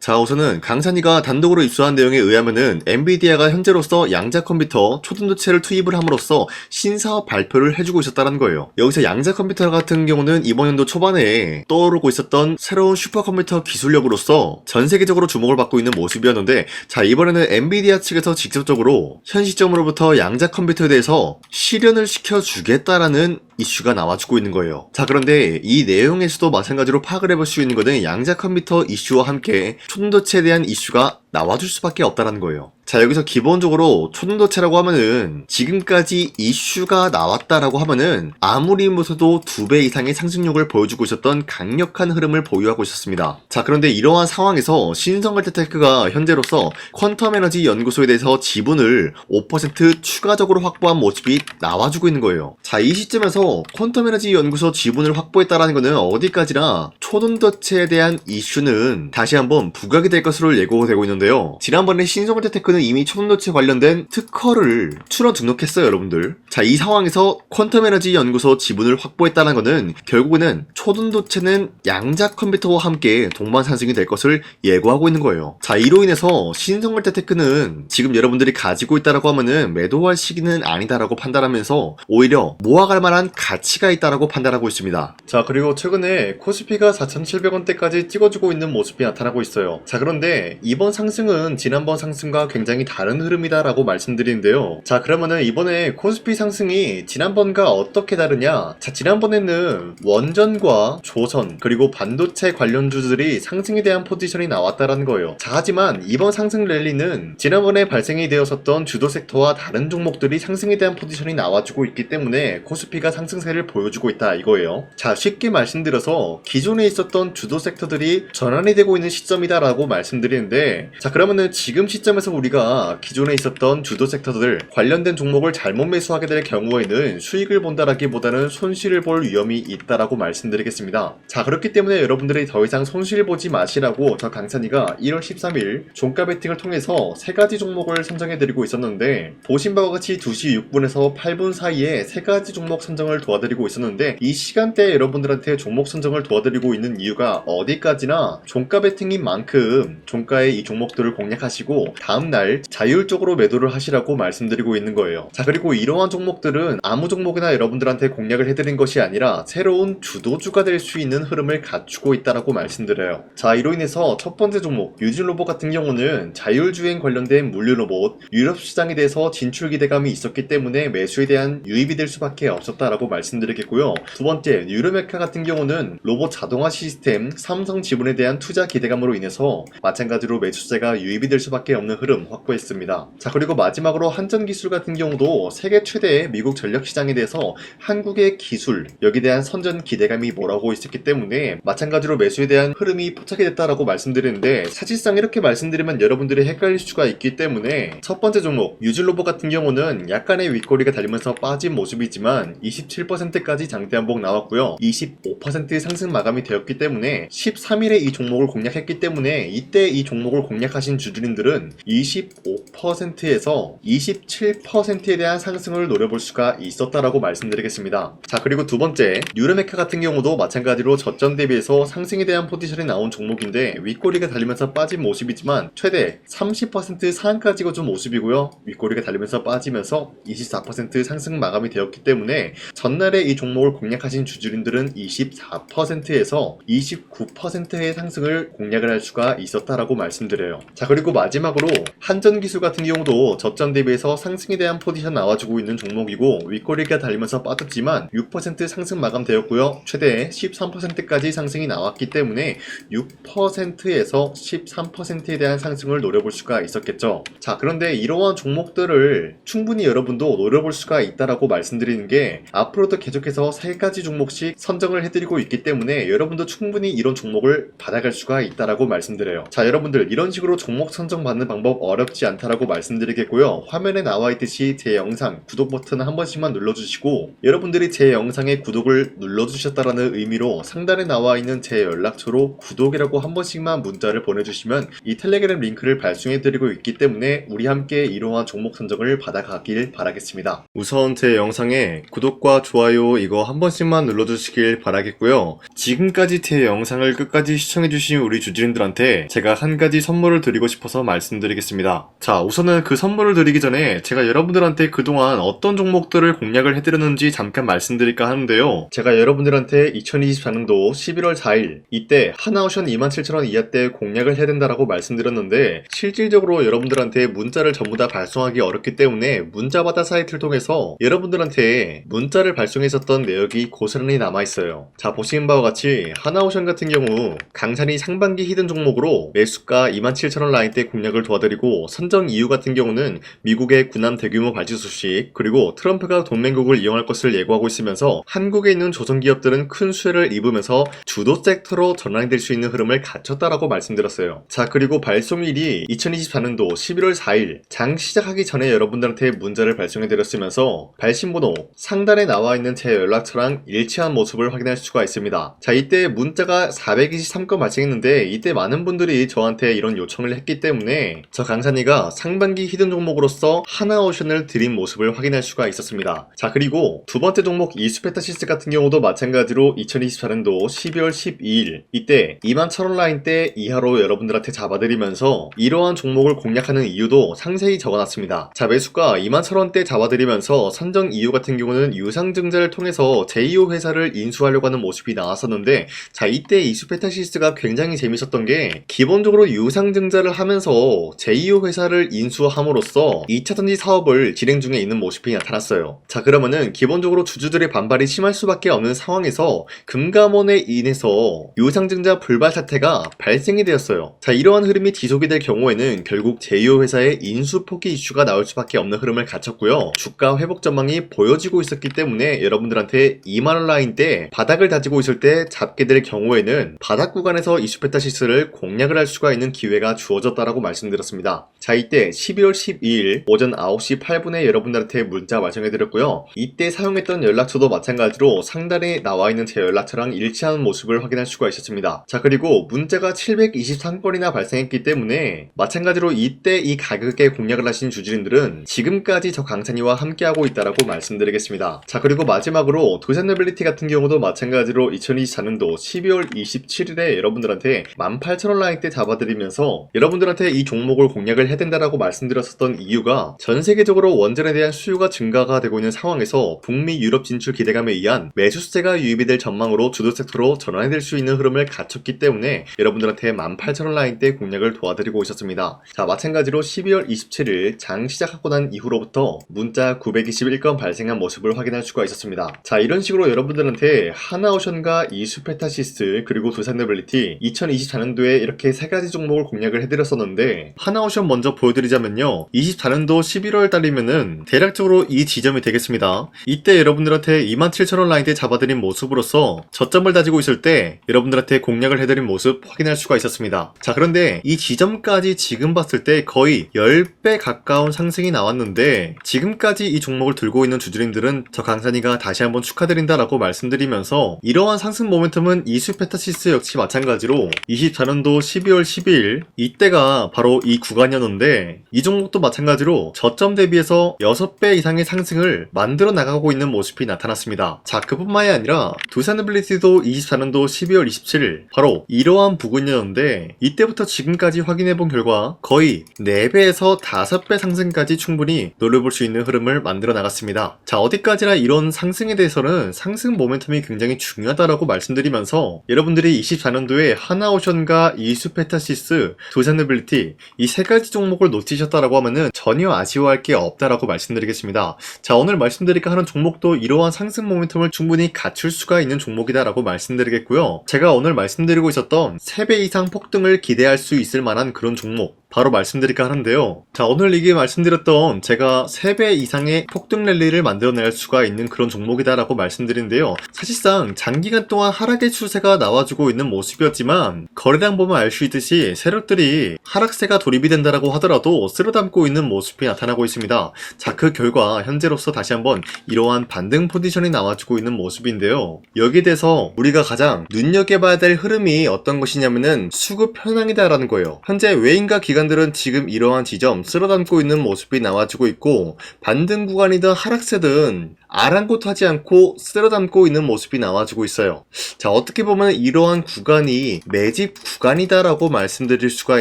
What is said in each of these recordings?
자, 우선은 강산이가 단독으로 입수한 내용에 의하면은 엔비디아가 현재로서 양자 컴퓨터 초등도체를 투입을 함으로써 신사업 발표를 해주고 있었다는 거예요. 여기서 양자 컴퓨터 같은 경우는 이번 연도 초반에 떠오르고 있었던 새로운 슈퍼컴퓨터 기술력으로서 전 세계적으로 주목을 받고 있는 모습이었는데, 자, 이번에는 엔비디아 측에서 직접적으로 현 시점으로부터 양자 컴퓨터에 대해서 실현을 시켜주겠다라는 이슈가 나와주고 있는 거예요. 자, 그런데 이 내용에서도 마찬가지로 파악을 해볼 수 있는 것은 양자 컴퓨터 이슈와 함께 초등도체에 대한 이슈가 나와줄 수밖에 없다는 거예요. 자, 여기서 기본적으로 초등도체라고 하면은 지금까지 이슈가 나왔다라고 하면은 아무리 무서도 2배 이상의 상승력을 보여주고 있었던 강력한 흐름을 보유하고 있었습니다. 자, 그런데 이러한 상황에서 신성걸테테크가 현재로서 퀀텀 에너지 연구소에 대해서 지분을 5% 추가적으로 확보한 모습이 나와주고 있는 거예요. 자, 이 시점에서 퀀텀 에너지 연구소 지분을 확보했다라는 것은 어디까지나 초등도체에 대한 이슈는 다시 한번 부각이 될 것으로 예고되고 있는데, 지난번에 신성걸테테크는 이미 초등도체 관련된 특허를 출원 등록했어요, 여러분들. 자, 이 상황에서 퀀텀 에너지 연구소 지분을 확보했다는 것은 결국에는 초등도체는 양자 컴퓨터와 함께 동반 상승이 될 것을 예고하고 있는 거예요. 자, 이로 인해서 신성걸테테크는 지금 여러분들이 가지고 있다라고 하면은 매도할 시기는 아니다라고 판단하면서 오히려 모아갈 만한 가치가 있다라고 판단하고 있습니다. 자, 그리고 최근에 코스피가 4,700원대까지 찍어주고 있는 모습이 나타나고 있어요. 자, 그런데 이번 상승은 지난번 상승과 굉장히 다른 흐름이다라고 말씀드리는데요. 자, 그러면은 이번에 코스피 상승이 지난번과 어떻게 다르냐? 자, 지난번에는 원전과 조선 그리고 반도체 관련주들이 상승에 대한 포지션이 나왔다라는 거예요. 자, 하지만 이번 상승 랠리는 지난번에 발생이 되었었던 주도 섹터와 다른 종목들이 상승에 대한 포지션이 나와주고 있기 때문에 코스피가 상승세를 보여주고 있다 이거예요. 자, 쉽게 말씀드려서 기존에 있었던 주도 섹터들이 전환이 되고 있는 시점이다라고 말씀드리는데, 자, 그러면은 지금 시점에서 우리가 기존에 있었던 주도 섹터들 관련된 종목을 잘못 매수하게 될 경우에는 수익을 본다라기보다는 손실을 볼 위험이 있다라고 말씀드리겠습니다. 자, 그렇기 때문에 여러분들이 더 이상 손실 보지 마시라고 저 강산이가 1월 13일 종가 베팅을 통해서 3가지 종목을 선정해드리고 있었는데, 보신 바와 같이 2시 6분에서 8분 사이에 3가지 종목 선정을 도와드리고 있었는데, 이 시간대에 여러분들한테 종목 선정을 도와드리고 있는 이유가 어디까지나 종가 베팅인 만큼 종가에 이 종목들을 공략하시고 다음날 자율적으로 매도를 하시라고 말씀드리고 있는 거예요. 자, 그리고 이러한 종목들은 아무 종목이나 여러분들한테 공략을 해드린 것이 아니라 새로운 주도주가 될 수 있는 흐름을 갖추고 있다라고 말씀드려요. 자, 이로 인해서 첫 번째 종목 유진로봇 같은 경우는 자율주행 관련된 물류로봇 유럽 시장에 대해서 진출 기대감이 있었기 때문에 매수에 대한 유입이 될 수밖에 없었다라고 말씀드리겠고요. 두 번째 뉴로메카 같은 경우는 로봇 자동화 시스템 삼성 지분에 대한 투자 기대감으로 인해서 마찬가지로 매수세가 유입이 될 수밖에 없는 흐름 확보했습니다. 자, 그리고 마지막으로 한전기술 같은 경우도 세계 최대의 미국 전력 시장에 대해서 한국의 기술 여기에 대한 선전 기대감이 몰아오고 있었기 때문에 마찬가지로 매수에 대한 흐름이 포착이 됐다라고 말씀드리는데, 사실상 이렇게 말씀드리면 여러분들이 헷갈릴 수가 있기 때문에 첫 번째 종목 유진로봇 같은 경우는 약간의 윗꼬리가 달리면서 빠진 모습이지만 27%까지 장대 한복 나왔고요. 25% 상승 마감이 되었기 때문에 13일에 이 종목을 공략했기 때문에 이때 이 종목을 공략하신 주주님들은 25%에서 27%에 대한 상승을 노려볼 수가 있었다라고 말씀드리겠습니다. 자, 그리고 두 번째 뉴르메카 같은 경우도 마찬가지로 저점 대비해서 상승에 대한 포지션이 나온 종목인데 윗꼬리가 달리면서 빠진 모습이지만 최대 30% 상한까지 거준 모습이고요. 윗꼬리가 달리면서 빠지면서 24% 상승 마감이 되었기 때문에 전날에 이 종목을 공략하신 주주님들은 24%에서 29%의 상승을 공략을 할 수가 있었다라고 말씀드려요. 자, 그리고 마지막으로 한전기술 같은 경우도 저점 대비해서 상승에 대한 포지션 나와주고 있는 종목이고 윗꼬리가 달리면서 빠졌지만 6% 상승 마감되었고요. 최대 13%까지 상승이 나왔기 때문에 6%에서 13%에 대한 상승을 노려볼 수가 있었겠죠. 자, 그런데 이러한 종목들을 충분히 여러분도 노려볼 수가 있다라고 말씀드리는 게, 앞으로도 계속해서 3가지 종목씩 선정을 해드리고 있기 때문에 여러분도 충분히 이런 종목을 받아갈 수가 있다라고 말씀드려요. 자, 여러분들 이런 식으로 식으로 종목 선정받는 방법 어렵지 않다라고 말씀드리겠고요. 화면에 나와 있듯이 제 영상 구독 버튼 한 번씩만 눌러주시고, 여러분들이 제 영상에 구독을 눌러주셨다라는 의미로 상단에 나와 있는 제 연락처로 구독이라고 한 번씩만 문자를 보내주시면 이 텔레그램 링크를 발송해드리고 있기 때문에 우리 함께 이러한 종목 선정을 받아가길 바라겠습니다. 우선 제 영상에 구독과 좋아요 이거 한 번씩만 눌러주시길 바라겠고요. 지금까지 제 영상을 끝까지 시청해주신 우리 주주님들한테 제가 한 가지 선물을 드리고 싶어서 말씀드리겠습니다. 자, 우선은 그 선물을 드리기 전에 제가 여러분들한테 그동안 어떤 종목들을 공략을 해드렸는지 잠깐 말씀드릴까 하는데요. 제가 여러분들한테 2024년도 11월 4일 이때 하나오션 27,000원 이하때 공략을 해야 된다라고 말씀드렸는데, 실질적으로 여러분들한테 문자를 전부 다 발송하기 어렵기 때문에 문자받아 사이트를 통해서 여러분들한테 문자를 발송했었던 내역이 고스란히 남아있어요. 자, 보시는 바와 같이 하나오션 같은 경우 강산이 상반기 히든 종목으로 매수가 27,000원 라인대 공략을 도와드리고, 선정 이유 같은 경우는 미국의 군함 대규모 발주 소식, 그리고 트럼프가 동맹국을 이용할 것을 예고하고 있으면서 한국에 있는 조선기업들은 큰 수혜를 입으면서 주도 섹터로 전환될 수 있는 흐름을 갖췄다라고 말씀드렸어요. 자, 그리고 발송일이 2024년도 11월 4일 장 시작하기 전에 여러분들한테 문자를 발송해드렸으면서 발신번호 상단에 나와 있는 제 연락처랑 일치한 모습을 확인할 수가 있습니다. 자, 이때 문자가 423건 발생했는데 이때 많은 분들이 저한테 이런 요청을 했기 때문에 저 강산이가 상반기 히든 종목으로서 하나오션을 드린 모습을 확인할 수가 있었습니다. 자, 그리고 두 번째 종목 이수페타시스 같은 경우도 마찬가지로 2024년도 12월 12일 이때 21,000원 라인대 이하로 여러분들한테 잡아드리면서 이러한 종목을 공략하는 이유도 상세히 적어놨습니다. 자, 매수가 21,000원대 잡아드리면서 선정 이유 같은 경우는 유상증자를 통해서 제2호 회사를 인수하려고 하는 모습이 나왔었는데, 자, 이때 이수페타시스가 굉장히 재밌었던 게 기본적으로 유상증자를 하면서 제2호 회사를 인수함으로써 2차전지 사업을 진행 중에 있는 모습이 나타났어요. 자, 그러면은 기본적으로 주주들의 반발이 심할 수밖에 없는 상황에서 금감원에 인해서 유상증자 불발 사태가 발생이 되었어요. 자, 이러한 흐름이 지속이 될 경우에는 결국 제2호 회사의 인수 포기 이슈가 나올 수밖에 없는 흐름을 갖췄고요. 주가 회복 전망이 보여지고 있었기 때문에 여러분들한테 2만원 라인 때 바닥을 다지고 있을 때 잡게 될 경우에는 바닥 구간에서 이수페타시스를 공략을 할 수가 있는 기회가 주어졌다라고 말씀드렸습니다. 자, 이때 12월 12일 오전 9시 8분에 여러분들한테 문자 발송해드렸고요. 이때 사용했던 연락처도 마찬가지로 상단에 나와 있는 제 연락처랑 일치하는 모습을 확인할 수가 있었습니다. 자, 그리고 문자가 723건이나 발생했기 때문에 마찬가지로 이때 이 가격에 공략을 하신 주주님들은 지금까지 저 강산이와 함께하고 있다라고 말씀드리겠습니다. 자, 그리고 마지막으로 도산노빌리티 같은 경우도 마찬가지로 2024년도 12월 27일에 여러분들한테 18,000원 라인 때 잡아드리면서 여러분들한테 이 종목을 공략을 해야 된다라고 말씀드렸었던 이유가 전 세계적으로 원전에 대한 수요가 증가가 되고 있는 상황에서 북미 유럽 진출 기대감에 의한 매수세가 유입이 될 전망으로 주도 섹터로 전환이 될 수 있는 흐름을 갖췄기 때문에 여러분들한테 18,000원 라인 때 공략을 도와드리고 있었습니다. 자, 마찬가지로 12월 27일 장 시작하고 난 이후로부터 문자 921건 발생한 모습을 확인할 수가 있었습니다. 자, 이런 식으로 여러분들한테 하나오션과 이수페타시스 그리고 도산노빌리티 2024년도에 이렇게 세 가지 종목을 공략을 해드렸었는데, 하나오션 먼저 보여드리자면요, 24년도 11월 달이면은 대략적으로 이 지점이 되겠습니다. 이때 여러분들한테 27,000원 라인 때 잡아드린 모습으로서 저점을 다지고 있을 때 여러분들한테 공략을 해드린 모습 확인할 수가 있었습니다. 자, 그런데 이 지점까지 지금 봤을 때 거의 10배 가까운 상승이 나왔는데, 지금까지 이 종목을 들고 있는 주주님들은 저 강산이가 다시 한번 축하드린다라고 말씀드리면서, 이러한 상승 모멘텀은 이수페타시스 역시 마찬가지로 24년도 12월 12일 이때가 바로 이 구간이었는데, 이 종목도 마찬가지로 저점 대비해서 6배 이상의 상승을 만들어 나가고 있는 모습이 나타났습니다. 자, 그뿐만이 아니라 도산노빌리티도 24년도 12월 27일 바로 이러한 부근이었는데, 이때부터 지금까지 확인해본 결과 거의 4배에서 5배 상승까지 충분히 노려볼 수 있는 흐름을 만들어 나갔습니다. 자, 어디까지나 이런 상승에 대해서는 상승 모멘텀이 굉장히 중요하다라고 말씀드리면서, 여러분들이 24년도에 하나오션과 이수페타시스, 도산노빌리티 이 세 가지 종목을 놓치셨다라고 하면은 전혀 아쉬워할 게 없다라고 말씀드리겠습니다. 자, 오늘 말씀드릴까 하는 종목도 이러한 상승 모멘텀을 충분히 갖출 수가 있는 종목이다라고 말씀드리겠고요. 제가 오늘 말씀드리고 있었던 3배 이상 폭등을 기대할 수 있을 만한 그런 종목, 바로 말씀드릴까 하는데요. 자, 오늘 이게 말씀드렸던 제가 3배 이상의 폭등 랠리를 만들어낼 수가 있는 그런 종목이다라고 말씀드린데요. 사실상 장기간 동안 하락의 추세가 나와주고 있는 모습이었지만 거래량 보면 알 수 있듯이 세력들이 하락세가 돌입이 된다라고 하더라도 쓸어담고 있는 모습이 나타나고 있습니다. 자, 그 결과 현재로서 다시 한번 이러한 반등 포지션이 나와주고 있는 모습인데요. 여기에 대해서 우리가 가장 눈여겨봐야 될 흐름이 어떤 것이냐면은 수급 현황이다라는 거예요. 현재 외인과 기관들은 지금 이러한 지점 쓸어담고 있는 모습이 나와주고 있고, 반등 구간이든 하락세든 아랑곳하지 않고 쓸어담고 있는 모습이 나와주고 있어요. 자, 어떻게 보면 이러한 구간이 매집 구간이다라고 말씀드릴 수가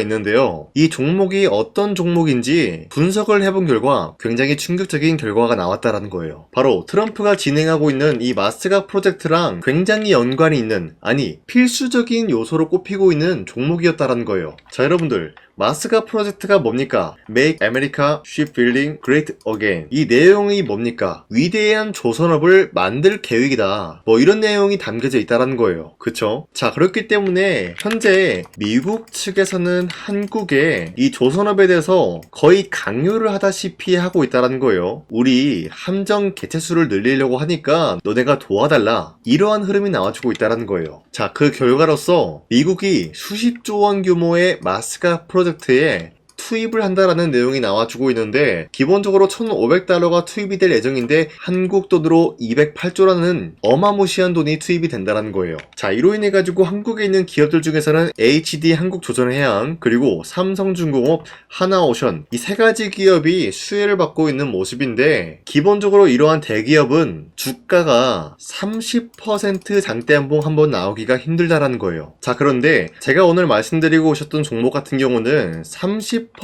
있는데요. 이 종목이 어떤 종목인지 분석을 해본 결과 굉장히 충격적인 결과가 나왔다라는 거예요. 바로 트럼프가 진행하고 있는 이 마스가 프로젝트랑 굉장히 연관이 있는, 아니 필수적인 요소로 꼽히고 있는 종목이었다라는 거예요. 자, 여러분들, 마스가 프로젝트가 뭡니까? Make America Shipbuilding Great Again. 이 내용이 뭡니까? 위대한 조선업을 만들 계획이다. 뭐 이런 내용이 담겨져 있다라는 거예요. 그쵸? 자, 그렇기 때문에 현재 미국 측에서는 한국에 이 조선업에 대해서 거의 강요를 하다시피 하고 있다라는 거예요. 우리 함정 개체수를 늘리려고 하니까 너네가 도와달라. 이러한 흐름이 나와주고 있다라는 거예요. 자, 그 결과로서 미국이 수십조 원 규모의 마스가 프로젝트에 투입을 한다라는 내용이 나와주고 있는데, 기본적으로 1,500달러가 투입이 될 예정인데 한국 돈으로 208조라는 어마무시한 돈이 투입이 된다라는 거예요. 자, 이로 인해 가지고 한국에 있는 기업들 중에서는 HD 한국조선해양, 그리고 삼성중공업, 하나오션, 이 세 가지 기업이 수혜를 받고 있는 모습인데, 기본적으로 이러한 대기업은 주가가 30% 장대한봉 한번 나오기가 힘들다라는 거예요. 자, 그런데 제가 오늘 말씀드리고 오셨던 종목 같은 경우는 30%에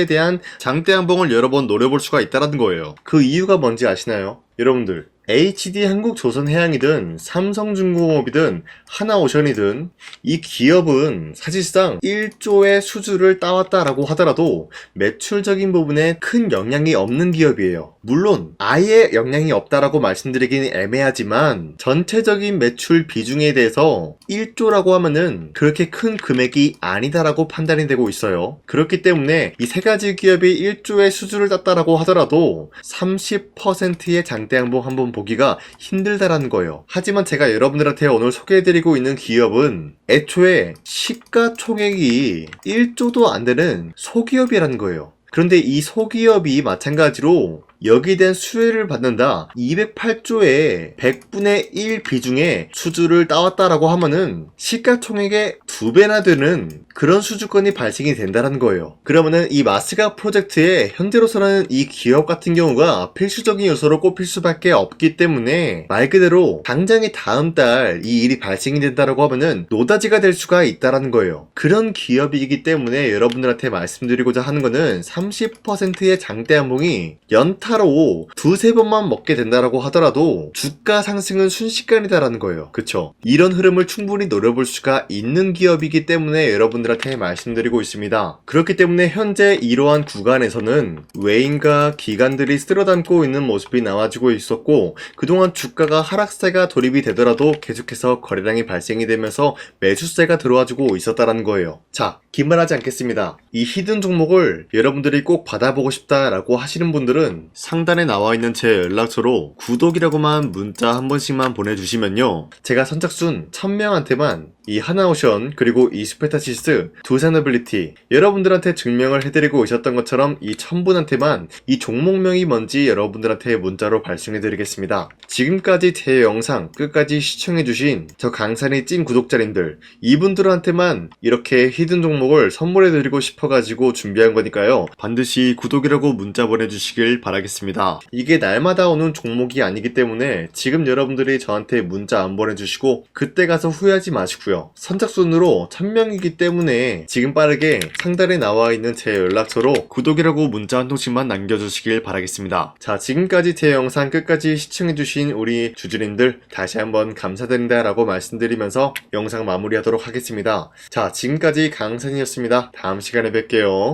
대한 장대한봉을 여러 번 노려볼 수가 있다는 거예요. 그 이유가 뭔지 아시나요? 여러분들, HD 한국조선해양이든 삼성중공업이든 하나오션이든 이 기업은 사실상 1조의 수주를 따왔다라고 하더라도 매출적인 부분에 큰 영향이 없는 기업이에요. 물론 아예 영향이 없다라고 말씀드리기는 애매하지만 전체적인 매출 비중에 대해서 1조라고 하면은 그렇게 큰 금액이 아니다라고 판단이 되고 있어요. 그렇기 때문에 이 세 가지 기업이 1조의 수주를 땄다라고 하더라도 30%의 장대양봉 한번 보기가 힘들다라는 거예요. 하지만 제가 여러분들한테 오늘 소개해드리고 있는 기업은 애초에 시가총액이 1조도 안 되는 소기업이라는 거예요. 그런데 이 소기업이 마찬가지로 여기에 대한 수혜를 받는다, 208조의 100분의 1 비중의 수주를 따왔다라고 하면은 시가총액의 2배나 되는 그런 수주권이 발생이 된다는 거예요. 그러면은 이 마스가 프로젝트에 현재로서는 이 기업 같은 경우가 필수적인 요소로 꼽힐 수밖에 없기 때문에 말 그대로 당장에 다음 달 이 일이 발생이 된다라고 하면은 노다지가 될 수가 있다라는 거예요. 그런 기업이기 때문에 여러분들한테 말씀드리고자 하는 거는 30%의 장대한봉이 연타로 두세 번만 먹게 된다라고 하더라도 주가 상승은 순식간이다라는 거예요. 그쵸? 이런 흐름을 충분히 노려볼 수가 있는 기업이기 때문에 여러분들한테 말씀드리고 있습니다. 그렇기 때문에 현재 이러한 구간에서는 외인과 기관들이 쓸어담고 있는 모습이 나와주고 있었고, 그동안 주가가 하락세가 돌입이 되더라도 계속해서 거래량이 발생이 되면서 매수세가 들어와주고 있었다라는 거예요. 자, 긴말하지 않겠습니다. 이 히든 종목을 여러분들이 꼭 받아보고 싶다라고 하시는 분들은 상단에 나와 있는 제 연락처로 구독이라고만 문자 한 번씩만 보내주시면요, 제가 선착순 1000명한테만 이 하나오션 그리고 이 스페타시스 두산어빌리티 여러분들한테 증명을 해드리고 있었던 것처럼 이 1000분한테만 이 종목명이 뭔지 여러분들한테 문자로 발송해드리겠습니다. 지금까지 제 영상 끝까지 시청해주신 저 강산이 찐 구독자님들, 이분들한테만 이렇게 히든 종목을 선물해드리고 싶어가지고 준비한 거니까요, 반드시 구독이라고 문자 보내주시길 바라겠습니다. 이게 날마다 오는 종목이 아니기 때문에 지금 여러분들이 저한테 문자 안 보내주시고 그때 가서 후회하지 마시고요, 선착순으로 1000명이기 때문에 지금 빠르게 상단에 나와 있는 제 연락처로 구독이라고 문자 한 통씩만 남겨주시길 바라겠습니다. 자, 지금까지 제 영상 끝까지 시청해주신 우리 주주님들 다시 한번 감사드린다 라고 말씀드리면서 영상 마무리하도록 하겠습니다. 자, 지금까지 강산이었습니다. 다음 시간에 뵐게요.